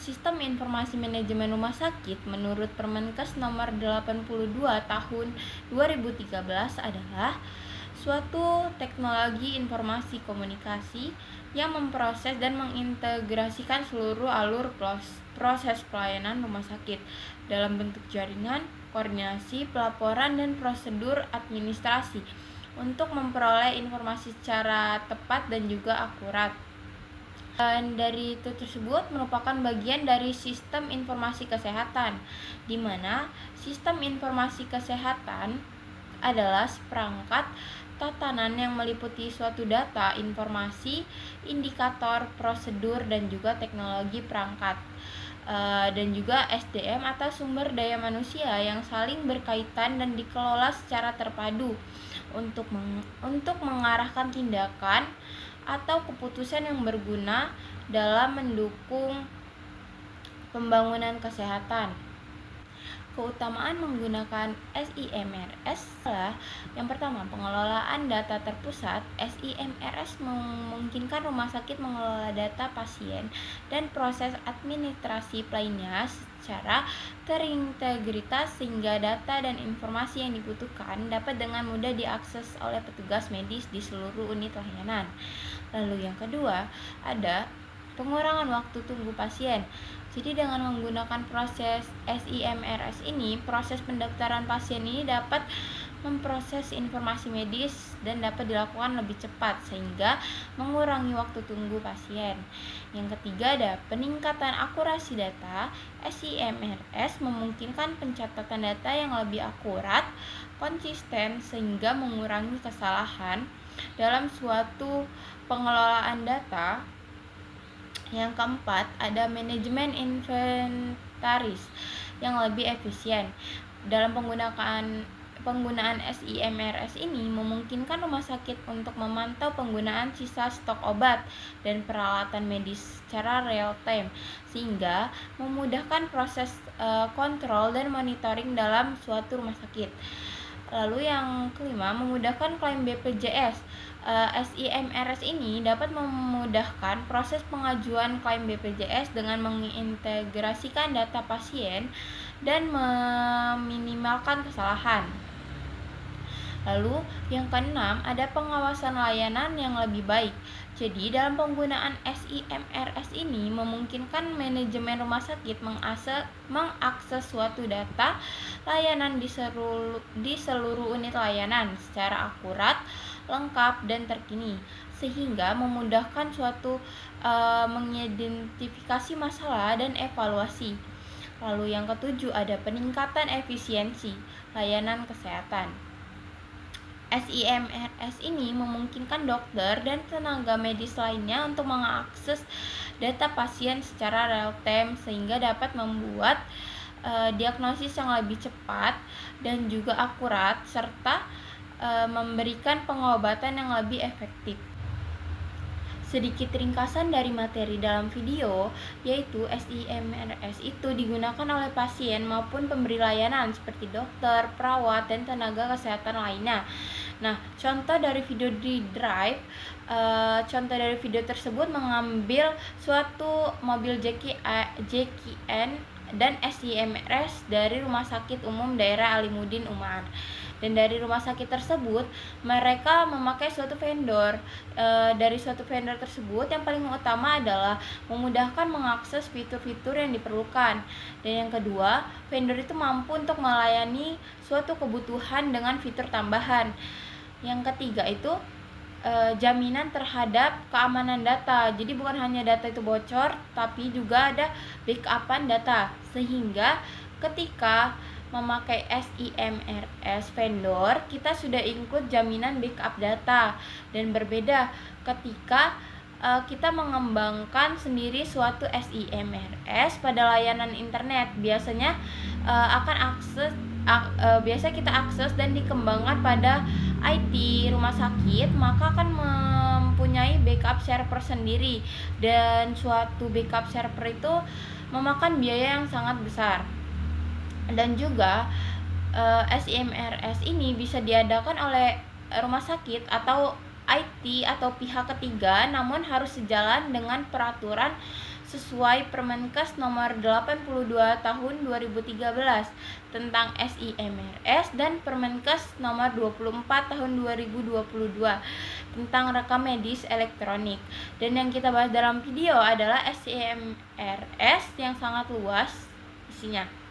Sistem Informasi Manajemen Rumah Sakit menurut Permenkes nomor 82 tahun 2013 adalah suatu teknologi informasi komunikasi yang memproses dan mengintegrasikan seluruh alur proses pelayanan rumah sakit dalam bentuk jaringan, koordinasi, pelaporan, dan prosedur administrasi untuk memperoleh informasi secara tepat dan juga akurat. Dan dari itu tersebut merupakan bagian dari sistem informasi kesehatan, di mana sistem informasi kesehatan adalah seperangkat tatanan yang meliputi suatu data, informasi, indikator, prosedur, dan juga teknologi perangkat, dan juga SDM atau sumber daya manusia yang saling berkaitan dan dikelola secara terpadu untuk mengarahkan tindakan atau keputusan yang berguna dalam mendukung pembangunan kesehatan. Keutamaan menggunakan SIMRS adalah yang pertama, pengelolaan data terpusat. SIMRS memungkinkan rumah sakit mengelola data pasien dan proses administrasi lainnya secara terintegritas sehingga data dan informasi yang dibutuhkan dapat dengan mudah diakses oleh petugas medis di seluruh unit layanan. Lalu yang kedua, ada pengurangan waktu tunggu pasien. Jadi dengan menggunakan proses SIMRS ini, proses pendaftaran pasien ini dapat memproses informasi medis dan dapat dilakukan lebih cepat sehingga mengurangi waktu tunggu pasien. Yang ketiga ada peningkatan akurasi data. SIMRS memungkinkan pencatatan data yang lebih akurat, konsisten sehingga mengurangi kesalahan dalam suatu pengelolaan data. Yang keempat, ada manajemen inventaris yang lebih efisien. Dalam penggunaan SIMRS ini memungkinkan rumah sakit untuk memantau penggunaan sisa stok obat dan peralatan medis secara real time sehingga memudahkan proses kontrol dan monitoring dalam suatu rumah sakit. Lalu yang kelima, memudahkan klaim BPJS. SIMRS ini dapat memudahkan proses pengajuan klaim BPJS dengan mengintegrasikan data pasien dan meminimalkan kesalahan. Lalu yang keenam, ada pengawasan layanan yang lebih baik. Jadi dalam penggunaan SIMRS ini memungkinkan manajemen rumah sakit mengakses suatu data layanan di seluruh unit layanan secara akurat, lengkap, dan terkini sehingga memudahkan suatu mengidentifikasi masalah dan evaluasi. Lalu yang ketujuh, ada peningkatan efisiensi layanan kesehatan. SIMRS ini memungkinkan dokter dan tenaga medis lainnya untuk mengakses data pasien secara real time sehingga dapat membuat diagnosis yang lebih cepat dan juga akurat serta memberikan pengobatan yang lebih efektif. Sedikit ringkasan dari materi dalam video, yaitu SIMRS itu digunakan oleh pasien maupun pemberi layanan seperti dokter, perawat, dan tenaga kesehatan lainnya. Nah, contoh dari video di Drive, contoh dari video tersebut mengambil suatu mobil JKN dan SIMRS dari Rumah Sakit Umum Daerah Alimuddin Umar. Dan dari rumah sakit tersebut mereka memakai suatu vendor. Dari suatu vendor tersebut yang paling utama adalah memudahkan mengakses fitur-fitur yang diperlukan. Dan yang kedua, vendor itu mampu untuk melayani suatu kebutuhan dengan fitur tambahan. Yang ketiga itu jaminan terhadap keamanan data. Jadi bukan hanya data itu bocor, tapi juga ada backupan data. Sehingga ketika memakai SIMRS vendor, kita sudah include jaminan backup data. Dan berbeda ketika kita mengembangkan sendiri suatu SIMRS pada layanan internet. Biasanya biasa kita akses dan dikembangkan pada IT rumah sakit, maka akan mempunyai backup server sendiri, dan suatu backup server itu memakan biaya yang sangat besar. Dan juga SIMRS ini bisa diadakan oleh rumah sakit atau IT atau pihak ketiga, namun harus sejalan dengan peraturan sesuai Permenkes nomor 82 tahun 2013 tentang SIMRS dan Permenkes nomor 24 tahun 2022 tentang rekam medis elektronik. Dan yang kita bahas dalam video adalah SIMRS yang sangat luas isinya.